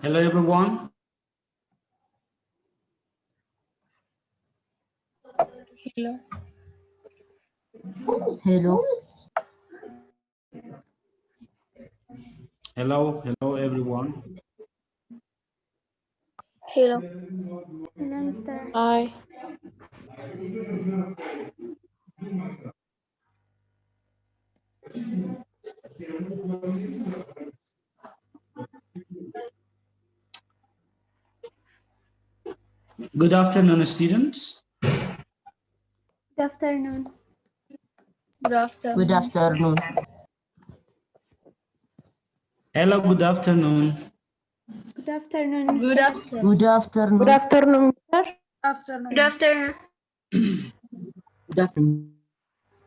Hello, everyone. Hello. Hello. Hello, hello, everyone. Hello. Hello, Mr. Hi. Good afternoon, students. Good afternoon. Good afternoon. Good afternoon. Hello, good afternoon. Good afternoon, Good Mr. afternoon. Good afternoon. Good afternoon, sir. Afternoon. Good afternoon. Good afternoon.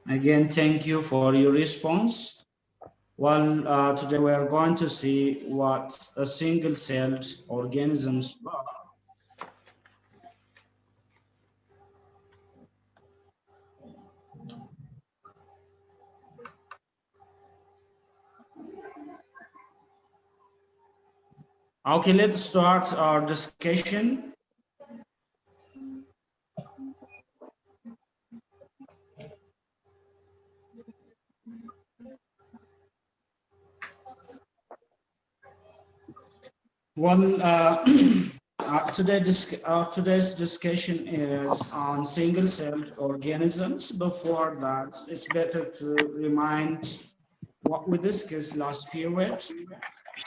Again, thank you for your response. Well, today we are going to see what a single-celled organisms are. Okay, let's start our discussion. Well, today's discussion is on single-celled organisms. Before that, it's better to remind what we discussed last period.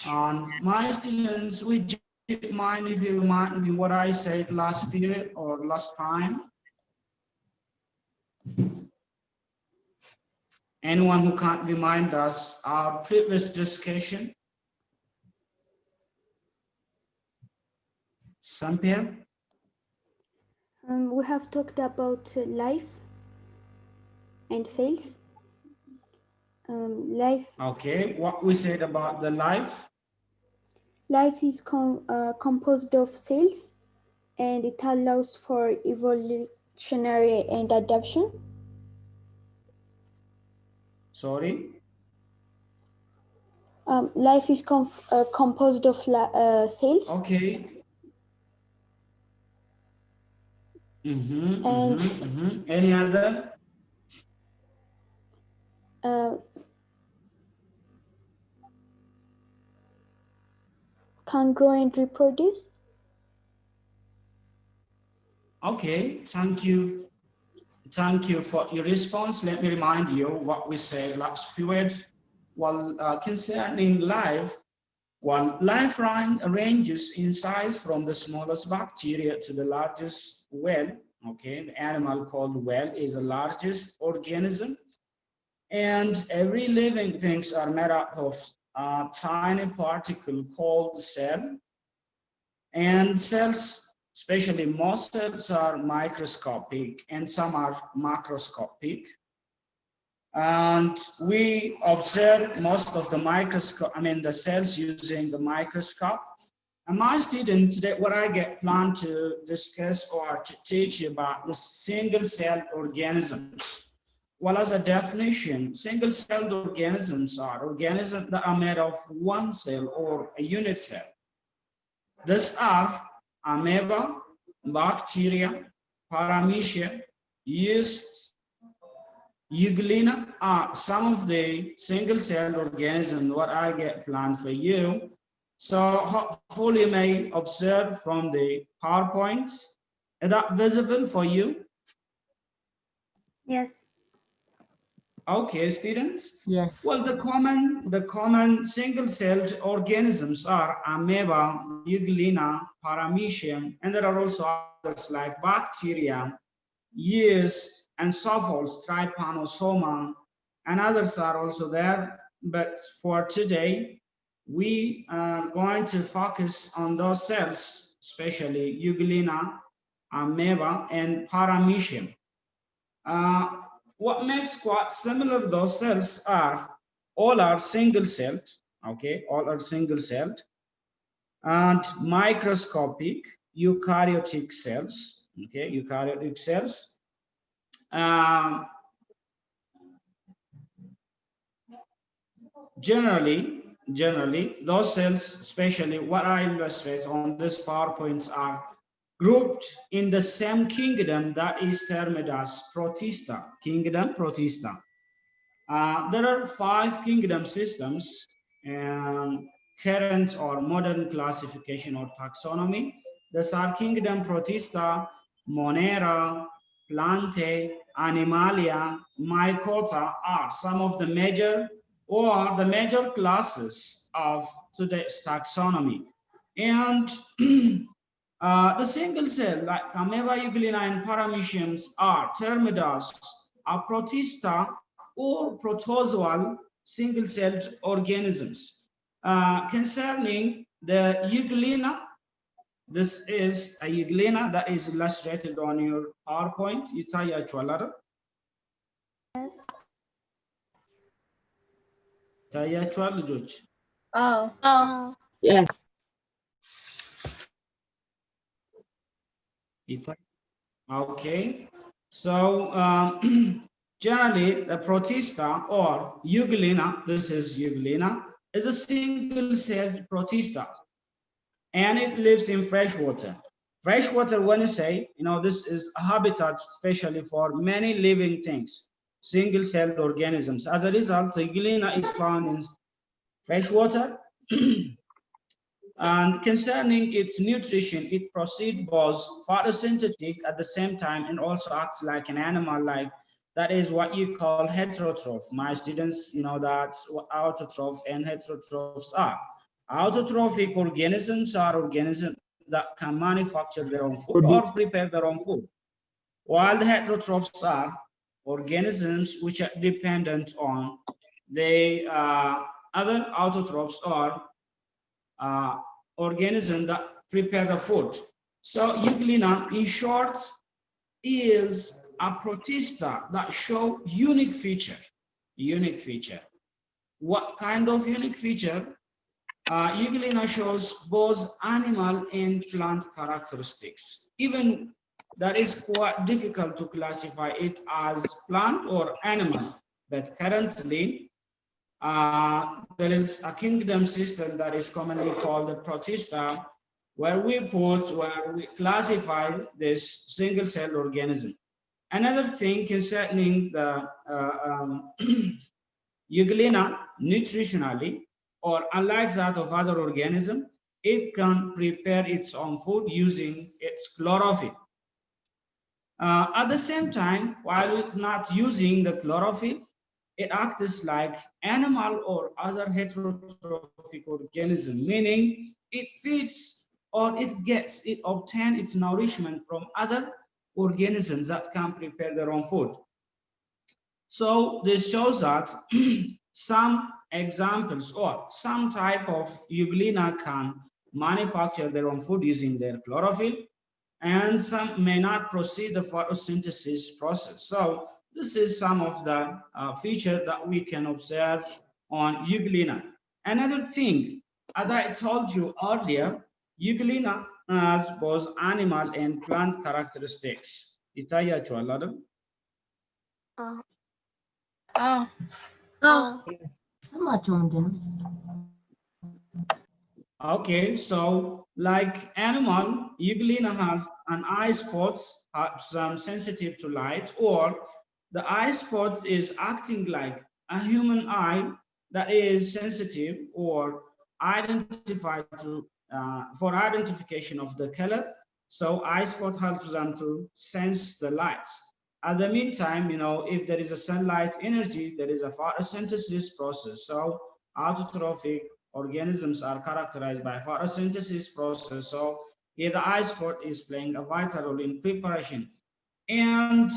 My students, would you mind if you remind me what I said last period or last time? Anyone who can't remind us our previous discussion? Sampir? We have talked about life and cells. Life Okay, what we said about the life? Life is composed of cells, and it allows for evolutionary and adaptation. Sorry? Life is composed of cells. Okay. Any other? Can grow and reproduce. Okay, thank you. Thank you for your response. Let me remind you what we said last period. Concerning life, life ranges in size from the smallest bacteria to the largest whale. Okay, the animal called whale is the largest organism. And every living things are made up of a tiny particle called cell. And cells, especially most cells, are microscopic and some are macroscopic. And we observe most of the cells using the microscope. And my students today, what I get planned to discuss or to teach you about the single-celled organisms. Well, as a definition, single-celled organisms are organisms that are made of one cell or a unit cell. These are amoeba, bacteria, paramecium, yeast, Euglena are some of the single-celled organisms what I get planned for you. So hopefully you may observe from the PowerPoints. Is that visible for you? Yes. Okay, students. Yes. Well, the common single-celled organisms are Amoeba, Euglena, Paramecium, and there are also others like bacteria, yeast, and so forth, Trypanosoma, and others are also there. But for today, we are going to focus on those cells, especially Euglena, Amoeba, and Paramecium. What makes quite similar those cells are all are single-celled, okay, all are single-celled, and microscopic eukaryotic cells, okay, eukaryotic cells. Um, generally, those cells, especially what I illustrate on this PowerPoints, are grouped in the same kingdom that is termed as Protista, kingdom Protista. There are 5 kingdom systems and current or modern classification or taxonomy. These are kingdom Protista, Monera, Plantae, Animalia, Mycota are some of the major classes of today's taxonomy. And the single cell like Amoeba, Euglena, and Parameciums are termed as a Protista or protozoal single-celled organisms. Concerning the Euglena, this is a Euglena that is illustrated on your PowerPoint. Yes. Oh. Oh. Yes. Okay. So generally, the Protista or Euglena, this is Euglena, is a single-celled Protista, and it lives in freshwater. Freshwater, when you say, this is a habitat especially for many living things, single-celled organisms. As a result, Euglena is found in freshwater. And concerning its nutrition, it proceeds both photosynthetic at the same time and also acts like an animal, like that is what you call heterotroph. My students, that's what autotroph and heterotrophs are. Autotrophic organisms are organisms that can manufacture their own food or prepare their own food, while the heterotrophs are organisms which are dependent on the other autotrophs or organism that prepare the food. So Euglena, in short, is a protista that show unique feature. Unique feature. What kind of unique feature? Euglena shows both animal and plant characteristics. Even that is quite difficult to classify it as plant or animal, but currently there is a kingdom system that is commonly called the Protista, where we classify this single-celled organism. Another thing concerning the Euglena, nutritionally, or unlike that of other organisms, it can prepare its own food using its chlorophyll. At the same time, while it's not using the chlorophyll, it acts like animal or other heterotrophic organism, meaning it feeds or it obtains its nourishment from other organisms that can prepare their own food. So this shows that some examples or some type of Euglena can manufacture their own food using their chlorophyll, and some may not proceed the photosynthesis process. So this is some of the features that we can observe on Euglena. Another thing, as I told you earlier, Euglena has both animal and plant characteristics. Oh. Oh. Yes. Okay, so like animal, Euglena has an eye spots, some sensitive to light, or the eye spot is acting like a human eye that is sensitive or identify for identification of the color. So eye spot helps them to sense the lights. At the meantime, if there is a sunlight energy, there is a photosynthesis process. So autotrophic organisms are characterized by photosynthesis process. So here the eye spot is playing a vital role in preparation. And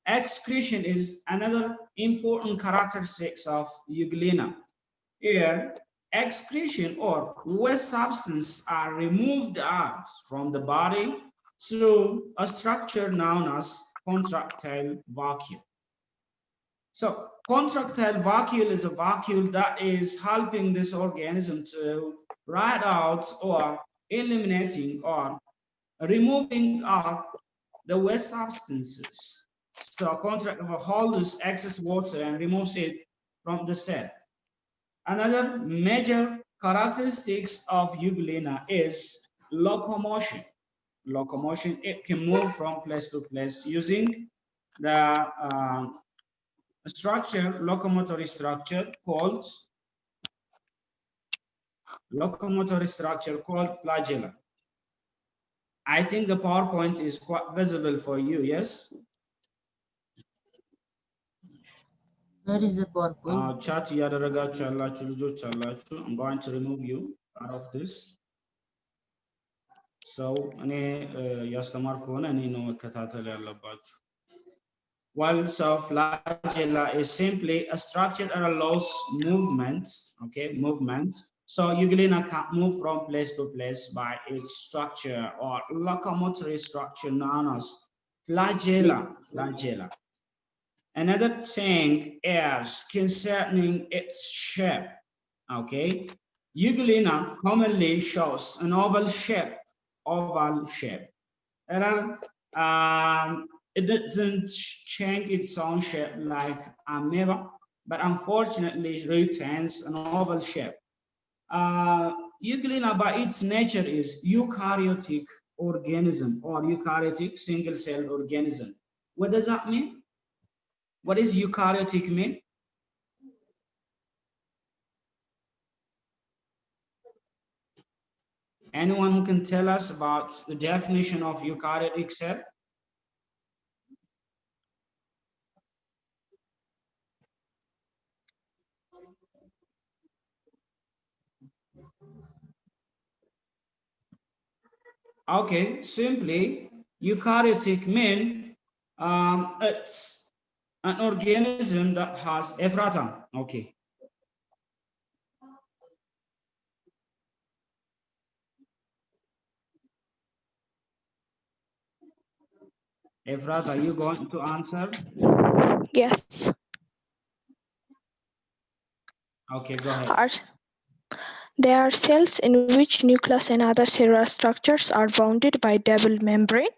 excretion is another important characteristics of Euglena. Here, excretion or waste substance are removed out from the body through a structure known as contractile vacuole. So contractile vacuole is a vacuole that is helping this organism to ride out or eliminating or removing out the waste substances. So contractile holds excess water and removes it from the cell. Another major characteristics of Euglena is locomotion. Locomotion, it can move from place to place using the locomotory structure called flagella. I think the PowerPoint is quite visible for you, yes? Where is the PowerPoint? Chat yadaraga chalachu. I'm going to remove you out of this. So so flagella is simply a structure that allows movement, okay, movement. So Euglena can move from place to place by its structure or locomotory structure known as flagella. Another thing is concerning its shape, okay. Euglena commonly shows an oval shape. It doesn't change its own shape like amoeba, but unfortunately retains an oval shape. Euglena by its nature is eukaryotic organism or eukaryotic single-celled organism. What does that mean? What is eukaryotic mean? Anyone who can tell us about the definition of eukaryotic cell? Okay, simply eukaryotic mean it's an organism that has ephrata. Okay. Ephrata, are you going to answer? Yes. Okay, go ahead. There are cells in which nucleus and other cellular structures are bounded by double membrane.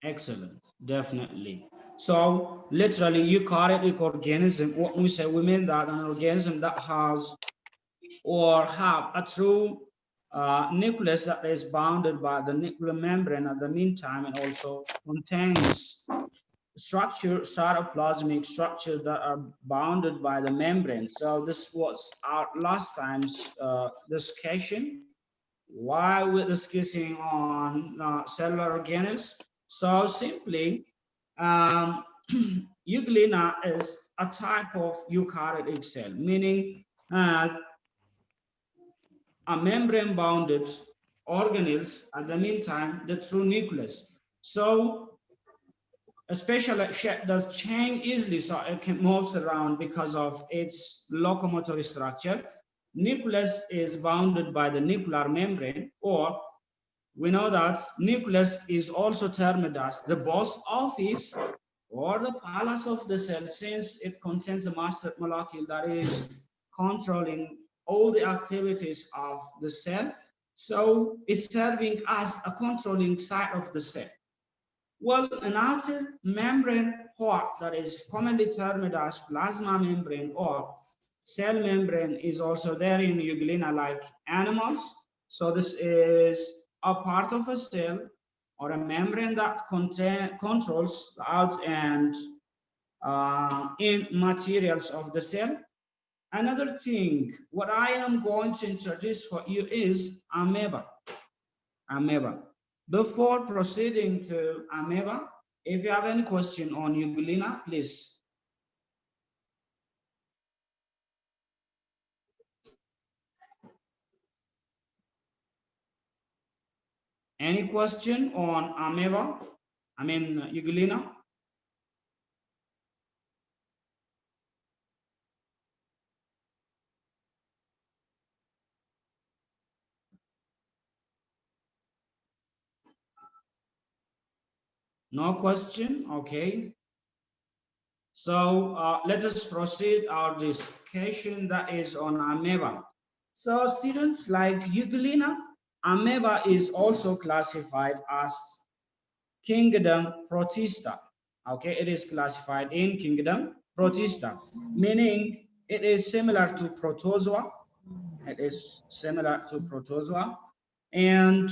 Excellent, definitely. So literally eukaryotic organism, what we say, we mean that an organism that has or have a true nucleus that is bounded by the nuclear membrane at the meantime, and also contains structure, cytoplasmic structure that are bounded by the membrane. So this was our last time's discussion. Why we're discussing on cellular organisms. So simply, Euglena is a type of eukaryotic cell, meaning a membrane-bounded organelles at the meantime the true nucleus. So especially shape does change easily, so it can move around because of its locomotory structure. Nucleus is bounded by the nuclear membrane, or we know that nucleus is also termed as the boss office or the palace of the cell, since it contains a master molecule that is controlling all the activities of the cell. So it's serving as a controlling side of the cell. Well, an outer membrane part that is commonly termed as plasma membrane or cell membrane is also there in Euglena like animals. So this is a part of a cell or a membrane that controls the out and in materials of the cell. Another thing, what I am going to introduce for you is amoeba. Amoeba. Before proceeding to amoeba, if you have any question on Euglena, please. Any question on amoeba? I mean, Euglena? No question? Okay. So let us proceed our discussion that is on amoeba. So students, like Euglena, amoeba is also classified as kingdom Protista. Okay, it is classified in kingdom Protista, meaning it is similar to protozoa. It is similar to protozoa and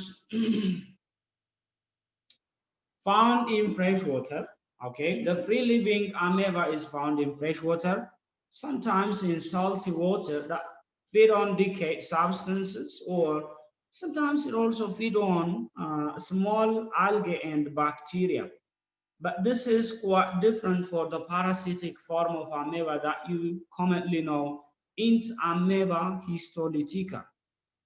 found in fresh water. Okay, the free-living amoeba is found in fresh water, sometimes in salty water that feed on decayed substances, or sometimes it also feed on small algae and bacteria. But this is quite different for the parasitic form of amoeba that you commonly know, int amoeba histolytica,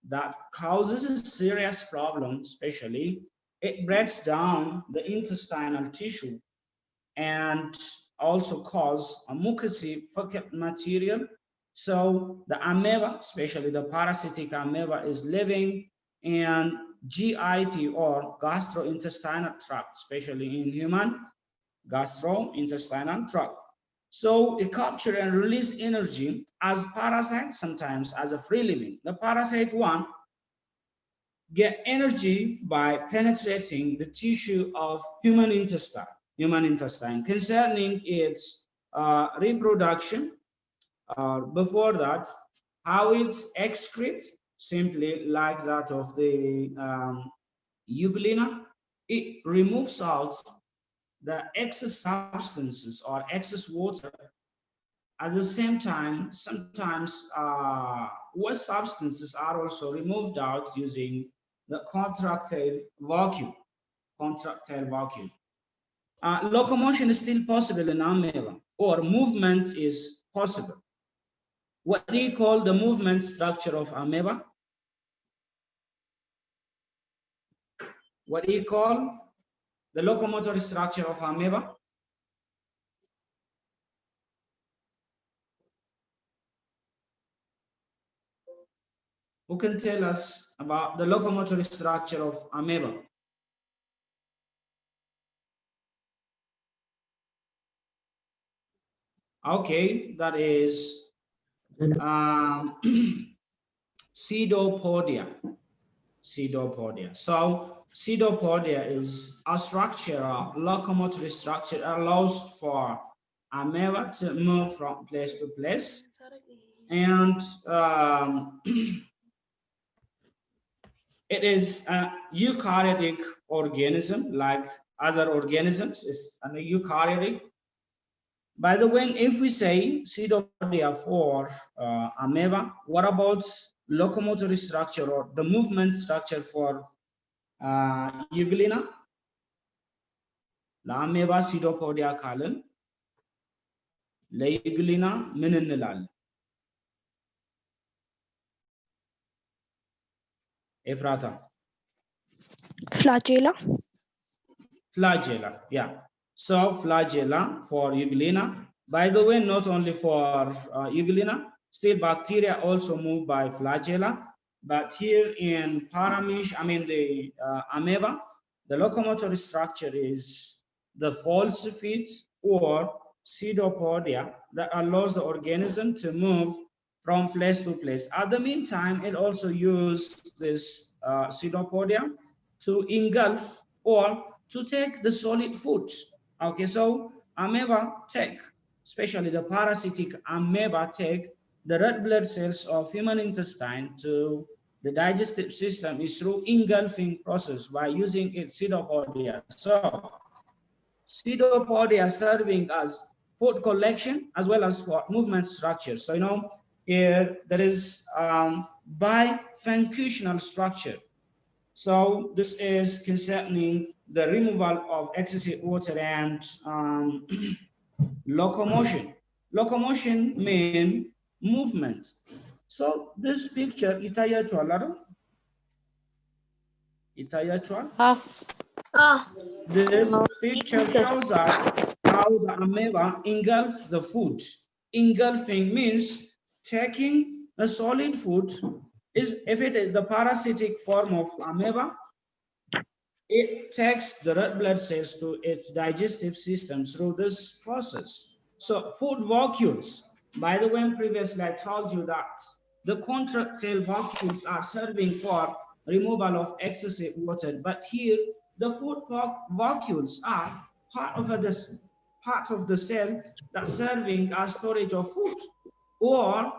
that causes a serious problem, especially it breaks down the intestinal tissue and also cause a mucousy fecal material. So the amoeba, especially the parasitic amoeba, is living in GIT or gastrointestinal tract, especially in human gastrointestinal tract. So it capture and release energy as parasite, sometimes as a free living. The parasite one get energy by penetrating the tissue of human intestine concerning its reproduction. Before that, how it excretes, simply like that of the Euglena, it removes out the excess substances or excess water. At the same time, sometimes waste substances are also removed out using the contractile vacuum. Locomotion is still possible in amoeba, or movement is possible. What do you call the movement structure of amoeba? What do you call the locomotor structure of amoeba? Who can tell us about the locomotor structure of amoeba? Okay, that is pseudopodia. Pseudopodia. So pseudopodia is a structure, a locomotor structure that allows for amoeba to move from place to place. And it is a eukaryotic organism like other organisms. It's an eukaryotic. By the way, if we say pseudopodia for amoeba, what about locomotor structure or the movement structure for Euglena? ለአሜባ ሲዶፖዲያ ካልን ለዩግሊና ምን እንላለን? ኤፍራታ? Flagella. Flagella, yeah. So flagella for Euglena. By the way, not only for Euglena, still bacteria also move by flagella. But here in the amoeba, the locomotor structure is the false feet or pseudopodia that allows the organism to move from place to place. At the meantime, it also uses this pseudopodia to engulf or to take the solid food. Okay, so amoeba take, especially the parasitic amoeba, take the red blood cells of human intestine to the digestive system is through engulfing process by using its pseudopodia. So pseudopodia serving as food collection as well as for movement structure. So here there is bifunctional structure. So this is concerning the removal of excessive water and locomotion. Locomotion means movement. So this picture, this picture shows us how the amoeba engulfs the food. Engulfing means taking a solid food. If it is the parasitic form of amoeba, it takes the red blood cells to its digestive system through this process. So food vacuoles, by the way, previously I told you that the contractile vacuoles are serving for removal of excessive water, but here the food vacuoles are part of the cell that's serving as storage of food or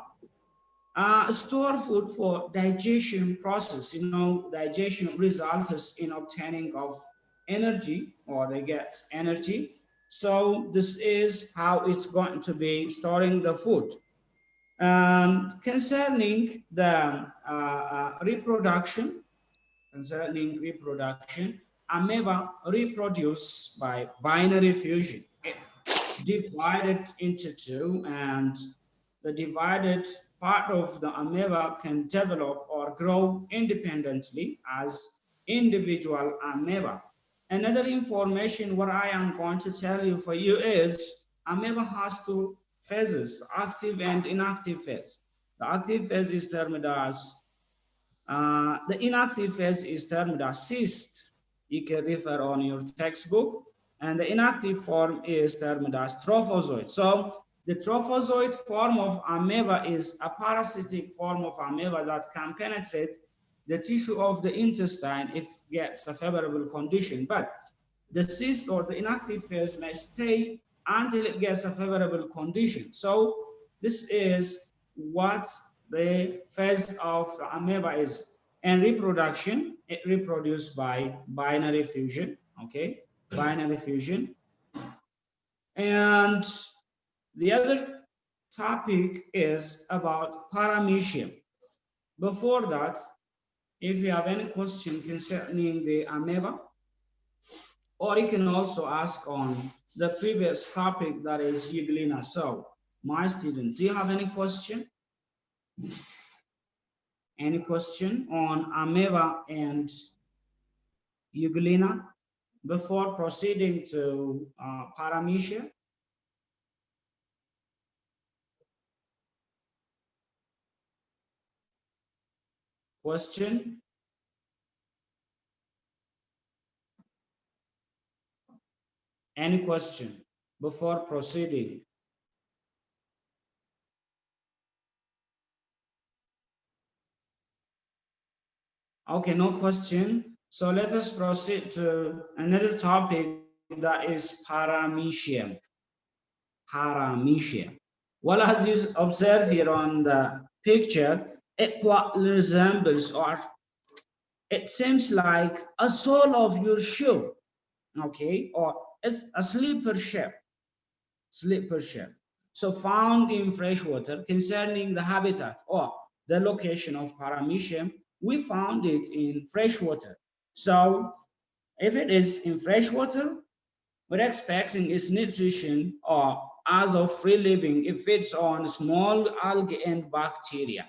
store food for digestion process. You know, digestion results in obtaining of energy, or they get energy. So this is how it's going to be storing the food. Concerning the reproduction, amoeba reproduce by binary fusion. It divided into two, and the divided part of the amoeba can develop or grow independently as individual amoeba. Another information what I am going to tell you for you is amoeba has two phases, active and inactive phase. The active phase is termed as the inactive phase is termed as cyst. You can refer on your textbook. And the inactive form is termed as trophozoite. So the trophozoite form of amoeba is a parasitic form of amoeba that can penetrate the tissue of the intestine if gets a favorable condition. But the cyst or the inactive phase may stay until it gets a favorable condition. So this is what the phase of the amoeba is. And reproduction, it reproduces by binary fusion, okay? Binary fusion. And the other topic is about paramecium. Before that, if you have any question concerning the amoeba, or you can also ask on the previous topic, that is Euglena. So, my student, do you have any question? Any question on amoeba and Euglena before proceeding to paramecium? Question? Any question before proceeding? Okay, no question. So let us proceed to another topic, that is paramecium. Paramecium. Well, as you observe here on the picture, it quite resembles, or it seems like a sole of your shoe, okay, or it's a slipper shape. So found in freshwater. Concerning the habitat or the location of paramecium, we found it in freshwater. So if it is in freshwater, we're expecting its nutrition, or as of free living, it feeds on small algae and bacteria.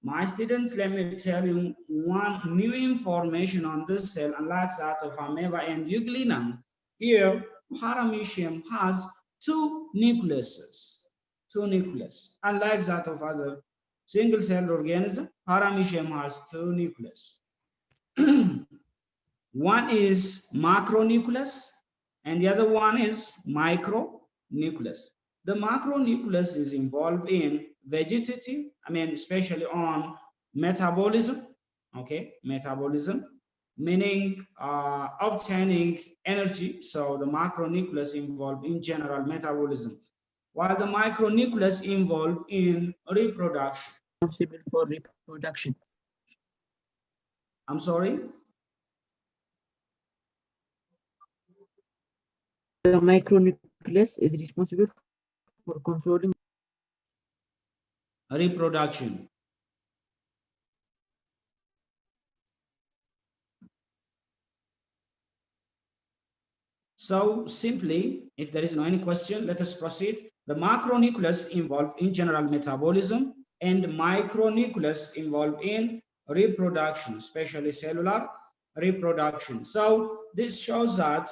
My students, let me tell you one new information on this cell, unlike that of amoeba and Euglena. Here, paramecium has two nucleuses. Unlike that of other single-celled organism, paramecium has two nucleuses. One is macronucleus and the other one is micronucleus. The macronucleus is involved in vegetative, especially on metabolism, okay, metabolism, meaning obtaining energy. So the macronucleus involved in general metabolism, while the micronucleus involved in reproduction. Responsible for reproduction. I'm sorry? The micronucleus is responsible for controlling reproduction. So simply, if there is no any question, let us proceed. The macronucleus involved in general metabolism and micronucleus involved in reproduction, especially cellular reproduction. So this shows that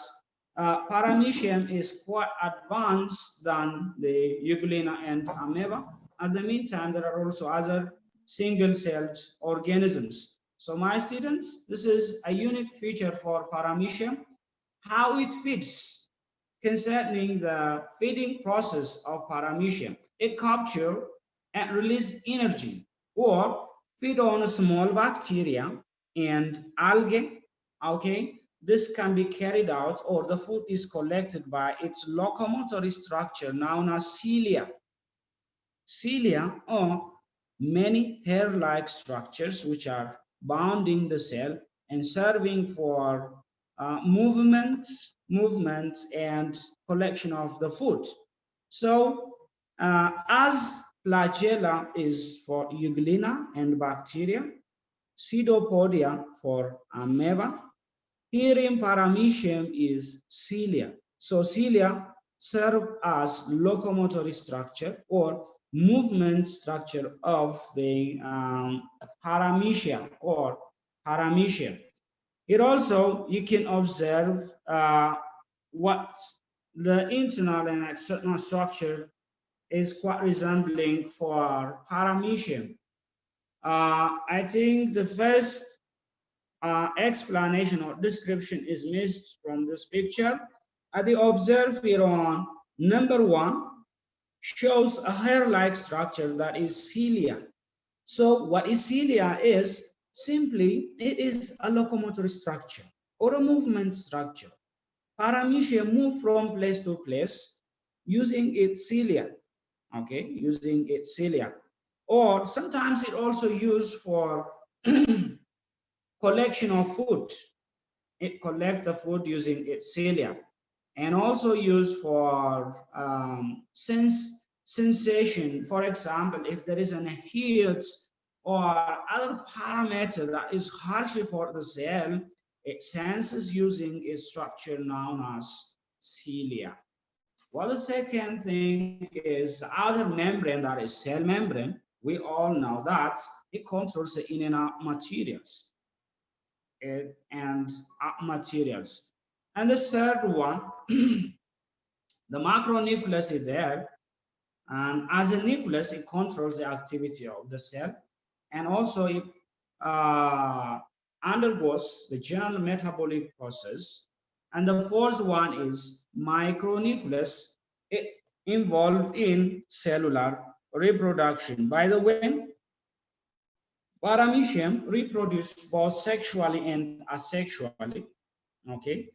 paramecium is quite advanced than the Euglena and Amoeba. At the meantime, there are also other single-celled organisms. So my students, this is a unique feature for paramecium, how it feeds concerning the feeding process of paramecium. It capture and release energy or feed on a small bacteria and algae. Okay, this can be carried out, or the food is collected by its locomotory structure known as cilia. Cilia are many hair-like structures which are bounding the cell and serving for movement and collection of the food. So as flagella is for Euglena and bacteria, pseudopodia for amoeba, here in paramecium is cilia. So cilia serve as locomotory structure or movement structure of the paramecium or paramecium. Here also you can observe what the internal and external structure is quite resembling for paramecium. I think the first explanation or description is missed from this picture. The observe here on number 1 shows a hair-like structure that is cilia. So what is cilia is simply it is a locomotory structure or a movement structure. Paramecium move from place to place using its cilia, okay, using its cilia. Or sometimes it also used for collection of food. It collects the food using its cilia, and also used for sensation. For example, if there is an heat or other parameter that is harmful for the cell, it senses using a structure known as cilia. Well, the second thing is outer membrane, that is cell membrane. We all know that it controls the in and out materials and materials. And the third one, the macronucleus is there, and as a nucleus, it controls the activity of the cell, and also it undergoes the general metabolic process. And the fourth one is micronucleus. It involved in cellular reproduction. By the way, paramecium reproduce both sexually and asexually. Okay,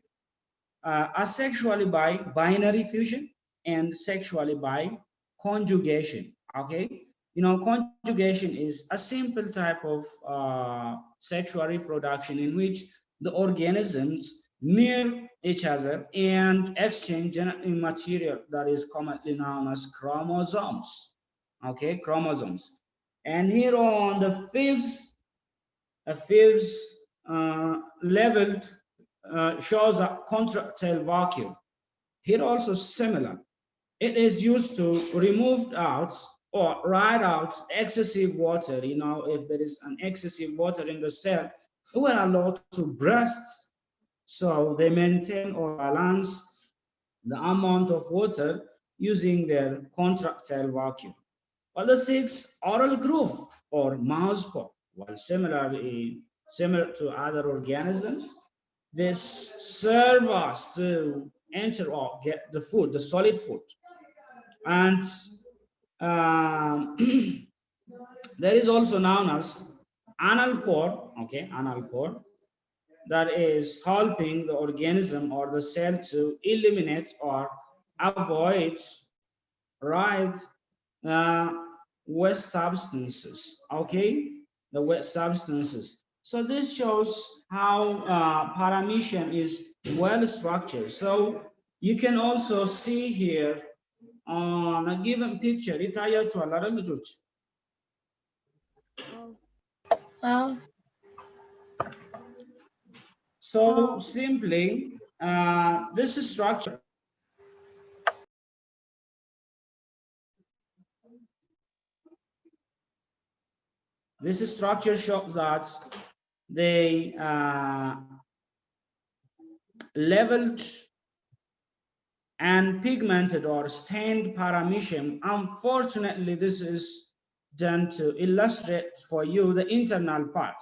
asexually by binary fusion and sexually by conjugation. Okay, you know, conjugation is a simple type of sexual reproduction in which the organisms near each other and exchange genetic material that is commonly known as chromosomes. Okay, chromosomes. And here on the fifth level shows a contractile vacuum. Here also similar. It is used to remove out or ride out excessive water. You know, if there is an excessive water in the cell, it will allow to burst. So they maintain or balance the amount of water using their contractile vacuum. Well, the sixth, oral groove or mouth pore. Well, similar to other organisms, this serve us to enter or get the food, the solid food. And there is also known as anal pore, okay, anal pore, that is helping the organism or the cell to eliminate or avoid, right, waste substances, okay, the waste substances. So this shows how paramecium is well structured. So you can also see here on a given picture, So simply, this structure shows that they leveled and pigmented or stained paramecium. Unfortunately, this is done to illustrate for you the internal part.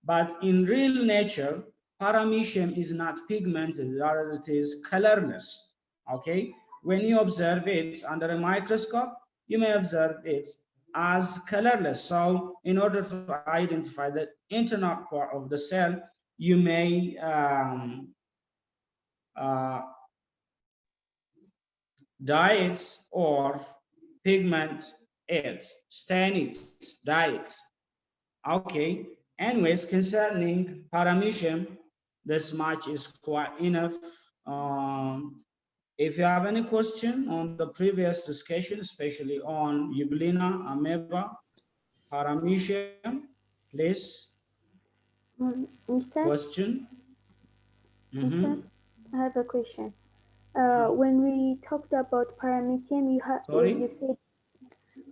But in real nature, paramecium is not pigmented, rather it is colorless. Okay? When you observe it under a microscope, you may observe it as colorless. So in order to identify the internal part of the cell, you may dye it or pigment it, stain it, dye it. Okay, anyways, concerning paramecium, this much is quite enough. If you have any question on the previous discussion, especially on Euglena, Amoeba, Paramecium, please, Mr. question. Mr. I have a question. When we talked about paramecium, you said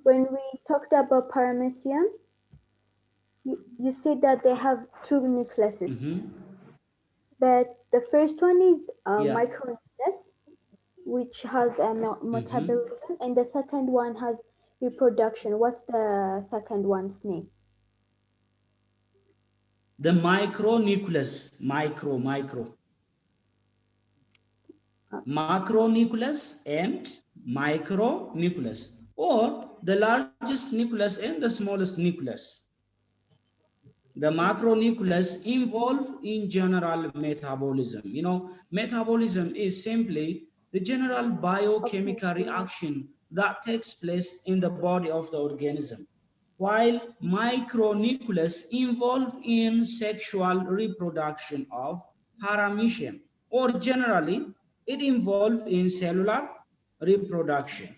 when we talked about paramecium, you said that they have two nucleuses. But the first one is micronucleus, which has a metabolism, and the second one has reproduction. What's the second one's name? The micronucleus, macronucleus and micronucleus, or the largest nucleus and the smallest nucleus. The macronucleus involve in general metabolism. You know, metabolism is simply the general biochemical reaction that takes place in the body of the organism, while micronucleus involve in sexual reproduction of paramecium, or generally it involves in cellular reproduction.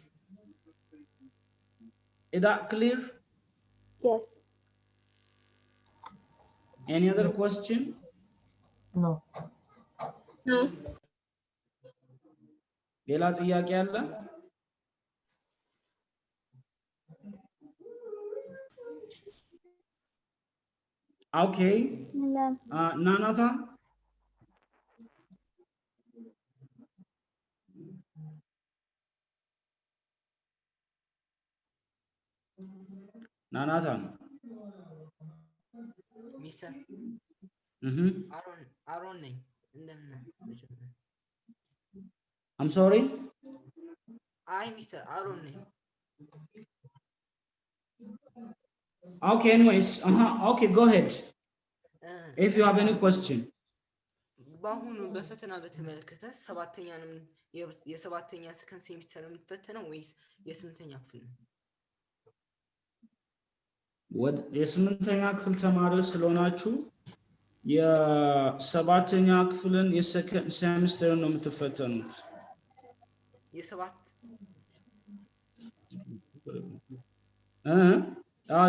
Is that clear? Yes. Any other question? No. ሌላ ጥያቄ አለ? Okay. Nanata? Nanatan. Mister. Aaron name. I'm sorry? Mr. Aaron name. Okay, anyways, okay, go ahead. If you have any question. በአሁኑ በፈተና በተመለከተ ሰባተኛንም የሰባተኛ ሰከንድ ሴሚስተር የምትፈተነው ወይስ የስምንተኛ ክፍል ነው? የስምንተኛ ክፍል ተማሪዎች ስለሆናችሁ የሰባተኛ ክፍልን የሰከንድ ሴሚስተር ነው የምትፈተኑት።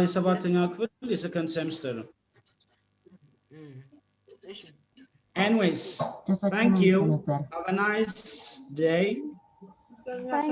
የሰባተኛ ክፍል የሰከንድ ሴሚስተር ነው። Anyways, thank you. Have a nice day. Thanks,